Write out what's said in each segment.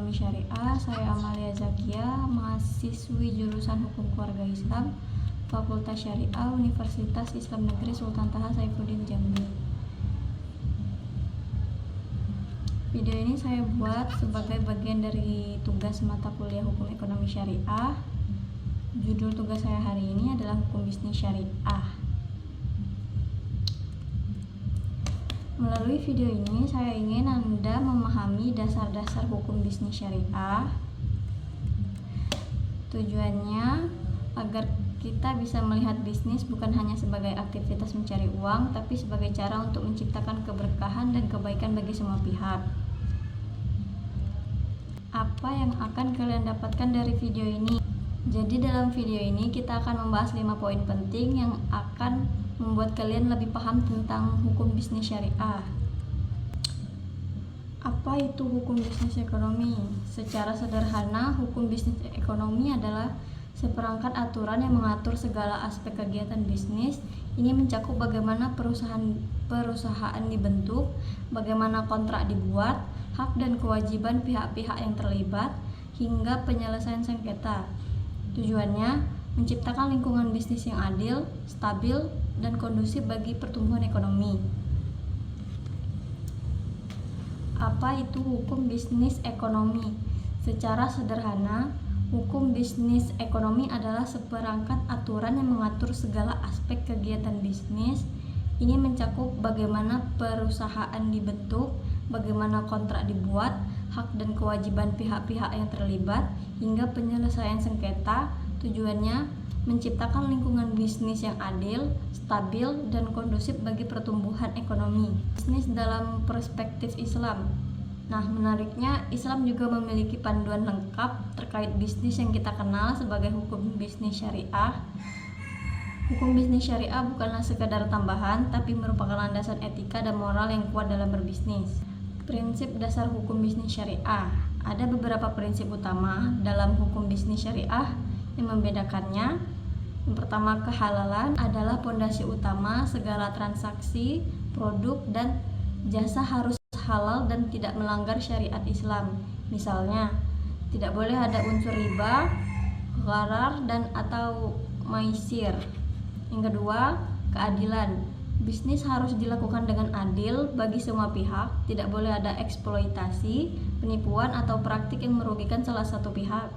Ekonomi Syariah. Saya Amalia Zakia, mahasiswi jurusan Hukum Keluarga Islam, Fakultas Syariah, Universitas Islam Negeri Sultan Taha Saifuddin Jambi. Video ini saya buat sebagai bagian dari tugas mata kuliah Hukum Ekonomi Syariah. Judul tugas saya hari ini adalah Hukum Bisnis Syariah. Melalui video ini saya ingin Anda memahami dasar-dasar hukum bisnis syariah. Tujuannya agar kita bisa melihat bisnis bukan hanya sebagai aktivitas mencari uang, tapi sebagai cara untuk menciptakan keberkahan dan kebaikan bagi semua pihak. Apa yang akan kalian dapatkan dari video ini? Jadi dalam video ini kita akan membahas 5 poin penting yang akan membuat kalian lebih paham tentang hukum bisnis syariah. Apa itu hukum bisnis ekonomi? Secara sederhana, hukum bisnis ekonomi adalah seperangkat aturan yang mengatur segala aspek kegiatan bisnis. Ini mencakup bagaimana perusahaan dibentuk, bagaimana kontrak dibuat, hak dan kewajiban pihak-pihak yang terlibat, hingga penyelesaian sengketa. Tujuannya menciptakan lingkungan bisnis yang adil, stabil, dan kondusif bagi pertumbuhan ekonomi. Apa itu hukum bisnis ekonomi? Secara sederhana, hukum bisnis ekonomi adalah seperangkat aturan yang mengatur segala aspek kegiatan bisnis. Ini mencakup bagaimana perusahaan dibentuk, bagaimana kontrak dibuat, hak dan kewajiban pihak-pihak yang terlibat, hingga penyelesaian sengketa. Tujuannya menciptakan lingkungan bisnis yang adil, stabil, dan kondusif bagi pertumbuhan ekonomi. Bisnis dalam perspektif Islam. Nah, menariknya Islam juga memiliki panduan lengkap terkait bisnis yang kita kenal sebagai hukum bisnis syariah. Hukum bisnis syariah bukanlah sekadar tambahan, tapi merupakan landasan etika dan moral yang kuat dalam berbisnis. Prinsip dasar hukum bisnis syariah. Ada beberapa prinsip utama dalam hukum bisnis syariah yang membedakannya. Yang pertama, kehalalan adalah pondasi utama segala transaksi, produk, dan jasa harus halal dan tidak melanggar syariat Islam. Misalnya, tidak boleh ada unsur riba, gharar, dan atau maisir. Yang kedua, keadilan. Bisnis harus dilakukan dengan adil bagi semua pihak, tidak boleh ada eksploitasi, penipuan, atau praktik yang merugikan salah satu pihak.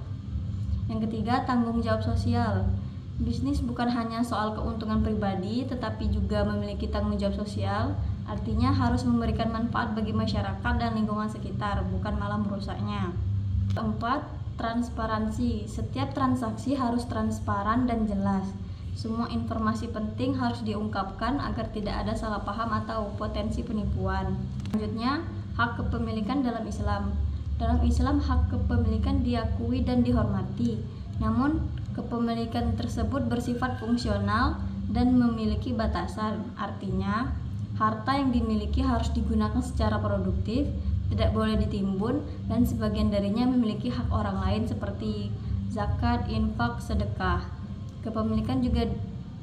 Yang ketiga, tanggung jawab sosial. Bisnis bukan hanya soal keuntungan pribadi, tetapi juga memiliki tanggung jawab sosial. Artinya harus memberikan manfaat bagi masyarakat dan lingkungan sekitar, bukan malah merusaknya. Keempat, transparansi. Setiap transaksi harus transparan dan jelas. Semua informasi penting harus diungkapkan agar tidak ada salah paham atau potensi penipuan. Selanjutnya, hak kepemilikan dalam Islam. Dalam Islam, hak kepemilikan diakui dan dihormati. Namun, kepemilikan tersebut bersifat fungsional dan memiliki batasan. Artinya, harta yang dimiliki harus digunakan secara produktif, tidak boleh ditimbun, dan sebagian darinya memiliki hak orang lain seperti zakat, infak, sedekah. Kepemilikan juga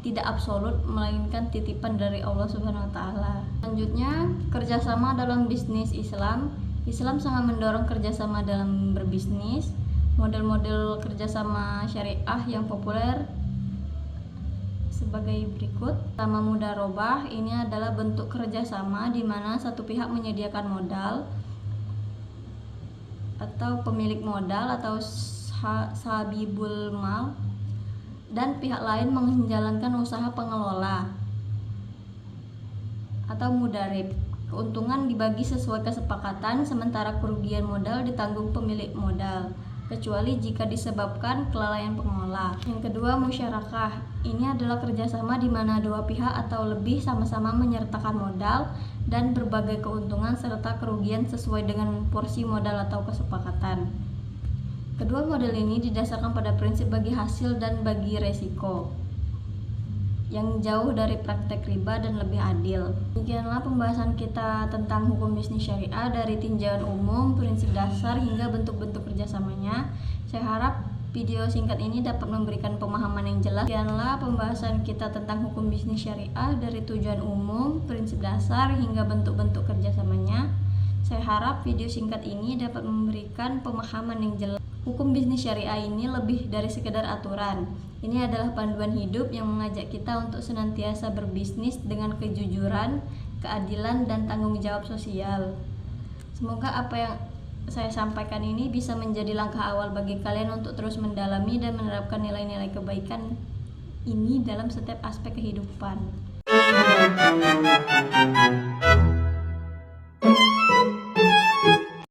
tidak absolut, melainkan titipan dari Allah Subhanahu wa Ta'ala. Selanjutnya, kerjasama dalam bisnis Islam. Islam sangat mendorong kerjasama dalam berbisnis. Model-model kerjasama syariah yang populer sebagai berikut. Pertama, mudharabah. Ini adalah bentuk kerjasama di mana satu pihak menyediakan modal atau pemilik modal atau sabibul mal, dan pihak lain menjalankan usaha pengelola atau mudarib. Keuntungan dibagi sesuai kesepakatan, sementara kerugian modal ditanggung pemilik modal, kecuali jika disebabkan kelalaian pengelola. Yang kedua, musyarakah. Ini adalah kerjasama di mana dua pihak atau lebih sama-sama menyertakan modal dan berbagai keuntungan serta kerugian sesuai dengan porsi modal atau kesepakatan. Kedua model ini didasarkan pada prinsip bagi hasil dan bagi resiko, yang jauh dari praktek riba dan lebih adil. Demikianlah pembahasan kita tentang hukum bisnis syariah dari tinjauan umum, prinsip dasar, hingga bentuk-bentuk kerjasamanya. Saya harap video singkat ini dapat memberikan pemahaman yang jelas. Demikianlah pembahasan kita tentang hukum bisnis syariah dari tujuan umum, prinsip dasar, hingga bentuk-bentuk kerjasamanya. Saya harap video singkat ini dapat memberikan pemahaman yang jelas. Hukum bisnis syariah ini lebih dari sekedar aturan. Ini adalah panduan hidup yang mengajak kita untuk senantiasa berbisnis dengan kejujuran, keadilan, dan tanggung jawab sosial. Semoga apa yang saya sampaikan ini bisa menjadi langkah awal bagi kalian untuk terus mendalami dan menerapkan nilai-nilai kebaikan ini dalam setiap aspek kehidupan.